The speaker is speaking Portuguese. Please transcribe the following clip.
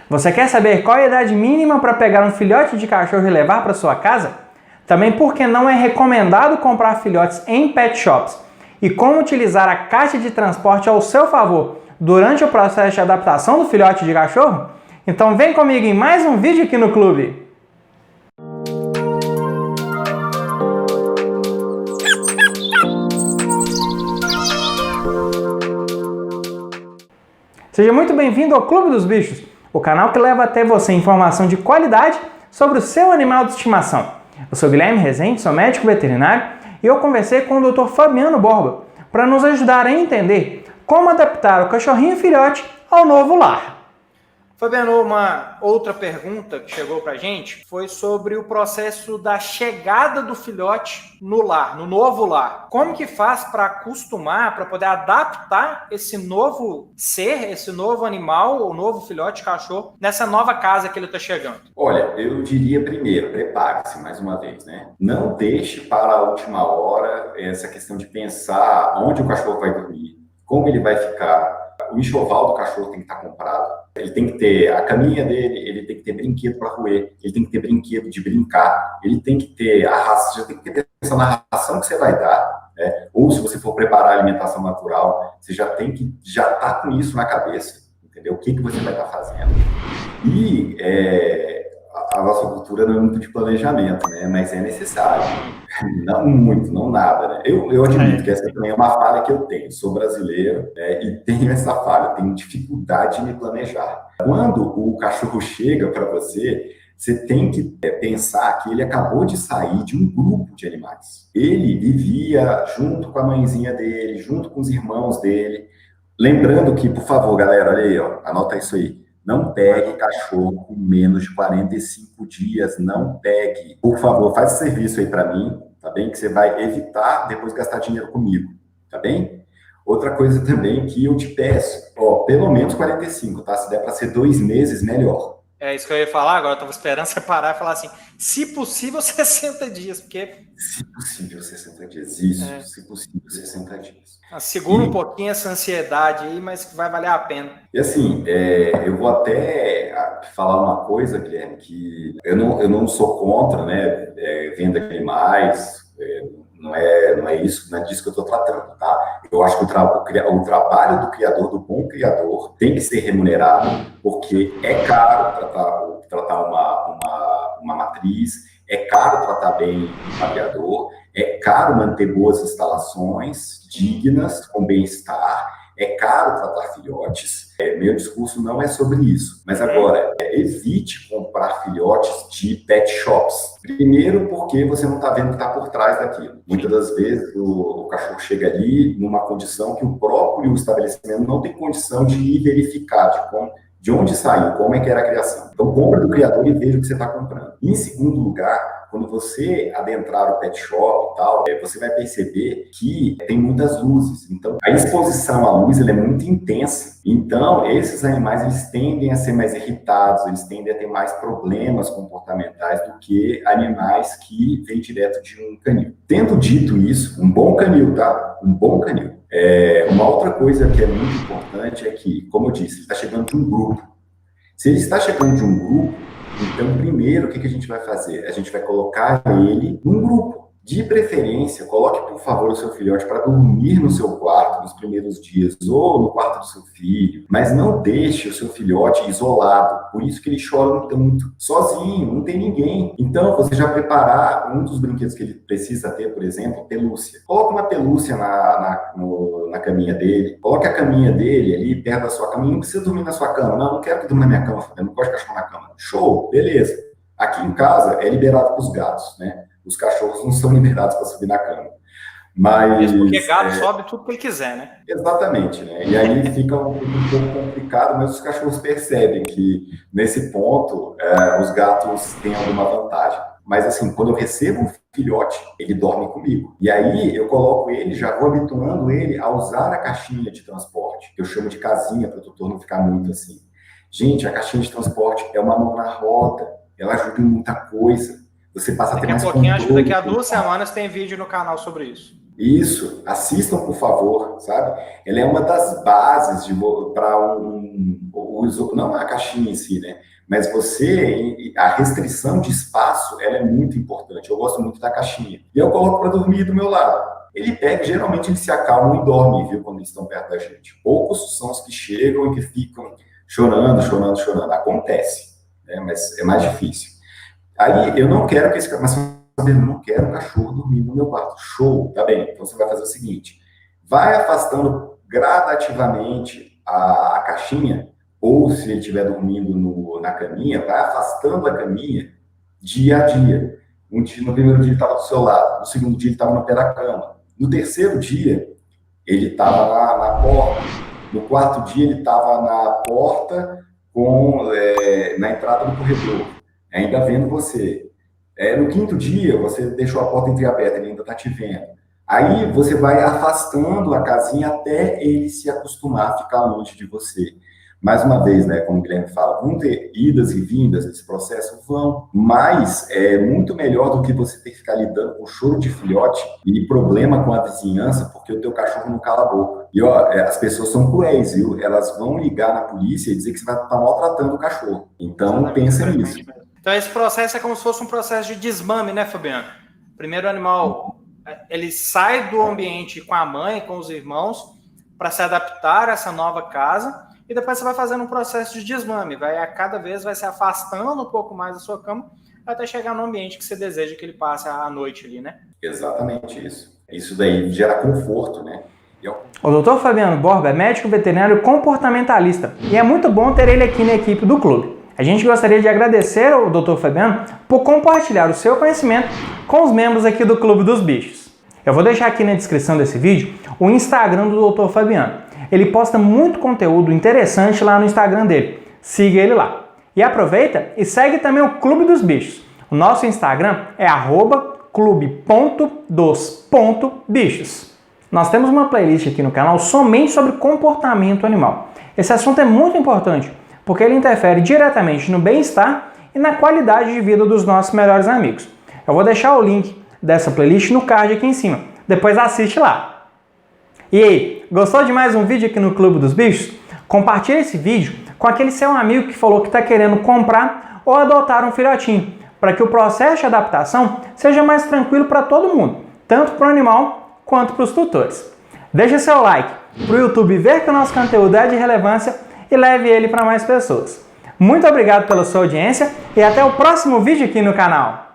Você quer saber qual é a idade mínima para pegar um filhote de cachorro e levar para sua casa? Também por que não é recomendado comprar filhotes em pet shops? E como utilizar a caixa de transporte ao seu favor durante o processo de adaptação do filhote de cachorro? Então vem comigo em mais um vídeo aqui no clube! Seja muito bem-vindo ao Clube dos Bichos, o canal que leva até você informação de qualidade sobre o seu animal de estimação. Eu sou Guilherme Rezende, sou médico veterinário e eu conversei com o Dr. Fabiano Borba para nos ajudar a entender como adaptar o cachorrinho filhote ao novo lar. Fabiano, uma outra pergunta que chegou para a gente foi sobre o processo da chegada do filhote no lar, no novo lar. Como que faz para acostumar, para poder adaptar esse novo ser, esse novo animal, o novo filhote cachorro, nessa nova casa que ele está chegando? Olha, eu diria primeiro, prepare-se mais uma vez, né? Não deixe para a última hora essa questão de pensar onde o cachorro vai dormir, como ele vai ficar. O enxoval do cachorro tem que estar comprado. Ele tem que ter a caminha dele, ele tem que ter brinquedo para roer, ele tem que ter brinquedo de brincar, ele tem que ter a ração, você tem que ter atenção na ração que você vai dar, né? Ou se você for preparar a alimentação natural, você já tem que tá com isso na cabeça, entendeu? O que você vai estar fazendo. E a nossa cultura não é muito de planejamento, né? Mas é necessário. Não muito, não nada, né? Eu admito que essa também é uma falha que eu tenho. Sou brasileiro, né, e tenho essa falha, tenho dificuldade de me planejar. Quando o cachorro chega para você, você tem que pensar que ele acabou de sair de um grupo de animais. Ele vivia junto com a mãezinha dele, junto com os irmãos dele. Lembrando que, por favor, galera, olha aí, ó, anota isso aí. Não pegue cachorro com menos de 45 dias, não pegue. Por favor, faz esse serviço aí para mim, tá bem? Que você vai evitar depois gastar dinheiro comigo, tá bem? Outra coisa também que eu te peço, ó, pelo menos 45, tá? Se der para ser 2 meses, melhor. É isso que eu ia falar agora, eu estava esperando você parar e falar assim, se possível 60 dias, porque... Se possível 60 dias, isso, se possível 60 dias. Segura um pouquinho essa ansiedade aí, mas vai valer a pena. E assim, eu vou até falar uma coisa, Guilherme, que eu não sou contra, né, venda de animais, não é isso, não é disso que eu estou tratando, tá? Eu acho que o trabalho do criador, do bom criador, tem que ser remunerado, porque é caro tratar uma matriz, é caro tratar bem o criador, é caro manter boas instalações dignas, com bem-estar, é caro tratar filhotes. Meu discurso não é sobre isso. Mas agora, evite comprar filhotes de pet shops. Primeiro, porque você não está vendo o que está por trás daquilo. Muitas das vezes o cachorro chega ali numa condição que o próprio estabelecimento não tem condição de ir verificar de onde saiu, como é que era a criação. Então, compra do criador e veja o que você está comprando. Em segundo lugar, quando você adentrar o pet shop e tal, você vai perceber que tem muitas luzes. Então, a exposição à luz ela é muito intensa. Então, esses animais eles tendem a ser mais irritados, eles tendem a ter mais problemas comportamentais do que animais que vêm direto de um canil. Tendo dito isso, um bom canil, tá? Um bom canil. Uma outra coisa que é muito importante é que, como eu disse, ele está chegando de um grupo. Se ele está chegando de um grupo, então, primeiro, o que a gente vai fazer? A gente vai colocar ele num grupo. De preferência, coloque, por favor, o seu filhote para dormir no seu quarto nos primeiros dias, ou no quarto do seu filho, mas não deixe o seu filhote isolado. Por isso que ele chora tanto, sozinho, não tem ninguém. Então, você já preparar um dos brinquedos que ele precisa ter, por exemplo, pelúcia. Coloque uma pelúcia na caminha dele. Coloque a caminha dele ali perto da sua cama. Não precisa dormir na sua cama. Não quero que durma na minha cama, eu não gosto de cachorro na cama. Show, beleza. Aqui em casa é liberado para os gatos, né? Os cachorros não são liberados para subir na cama. Mas porque gato sobe tudo que ele quiser, né? Exatamente, né? E aí fica um pouco complicado, mas os cachorros percebem que, nesse ponto, os gatos têm alguma vantagem. Mas, assim, quando eu recebo um filhote, ele dorme comigo. E aí eu coloco ele, já vou habituando ele a usar a caixinha de transporte, que eu chamo de casinha, para o tutor não ficar muito assim. Gente, a caixinha de transporte é uma mão na roda, ela ajuda em muita coisa. Você passa a ter mais controle. Acho que daqui a 2 semanas tem vídeo no canal sobre isso. Isso, assistam, por favor, sabe? Ela é uma das bases para não a caixinha em si, né? Mas a restrição de espaço, ela é muito importante. Eu gosto muito da caixinha. E eu coloco para dormir do meu lado. Ele pega, geralmente eles se acalmam e dormem, viu, quando eles estão perto da gente. Poucos são os que chegam e que ficam chorando. Acontece, né? Mas é mais difícil. Aí eu não quero que esse eu não quero um cachorro dormindo no meu quarto. Show, tá bem. Então você vai fazer o seguinte: vai afastando gradativamente a caixinha, ou se ele estiver dormindo na caminha, vai afastando a caminha dia a dia. No primeiro dia ele estava do seu lado, no segundo dia ele estava no pé da cama, no terceiro dia ele estava na porta, no quarto dia ele estava na porta na entrada do corredor, ainda vendo você. No quinto dia, você deixou a porta entreaberta, ele ainda está te vendo. Aí você vai afastando a casinha até ele se acostumar a ficar longe de você. Mais uma vez, né, como o Guilherme fala, vão ter idas e vindas nesse processo, mas é muito melhor do que você ter que ficar lidando com choro de filhote e problema com a vizinhança, porque o teu cachorro não cala a boca. E as pessoas são cruéis, viu? Elas vão ligar na polícia e dizer que você vai estar maltratando o cachorro. Então, pensa nisso. Então, esse processo é como se fosse um processo de desmame, né, Fabiano? Primeiro, o animal ele sai do ambiente com a mãe, com os irmãos, para se adaptar a essa nova casa, e depois você vai fazendo um processo de desmame, cada vez vai se afastando um pouco mais da sua cama, até chegar no ambiente que você deseja que ele passe a noite ali, né? Exatamente isso. Isso daí gera conforto, né? O Dr. Fabiano Borba é médico veterinário comportamentalista, e é muito bom ter ele aqui na equipe do clube. A gente gostaria de agradecer ao Dr. Fabiano por compartilhar o seu conhecimento com os membros aqui do Clube dos Bichos. Eu vou deixar aqui na descrição desse vídeo o Instagram do Dr. Fabiano. Ele posta muito conteúdo interessante lá no Instagram dele. Siga ele lá. E aproveita e segue também o Clube dos Bichos. O nosso Instagram é @clube.dos.bichos. Nós temos uma playlist aqui no canal somente sobre comportamento animal. Esse assunto é muito importante, porque ele interfere diretamente no bem-estar e na qualidade de vida dos nossos melhores amigos. Eu vou deixar o link dessa playlist no card aqui em cima. Depois assiste lá. E aí, gostou de mais um vídeo aqui no Clube dos Bichos? Compartilhe esse vídeo com aquele seu amigo que falou que está querendo comprar ou adotar um filhotinho, para que o processo de adaptação seja mais tranquilo para todo mundo, tanto para o animal quanto para os tutores. Deixe seu like para o YouTube ver que o nosso conteúdo é de relevância e leve ele para mais pessoas. Muito obrigado pela sua audiência e até o próximo vídeo aqui no canal.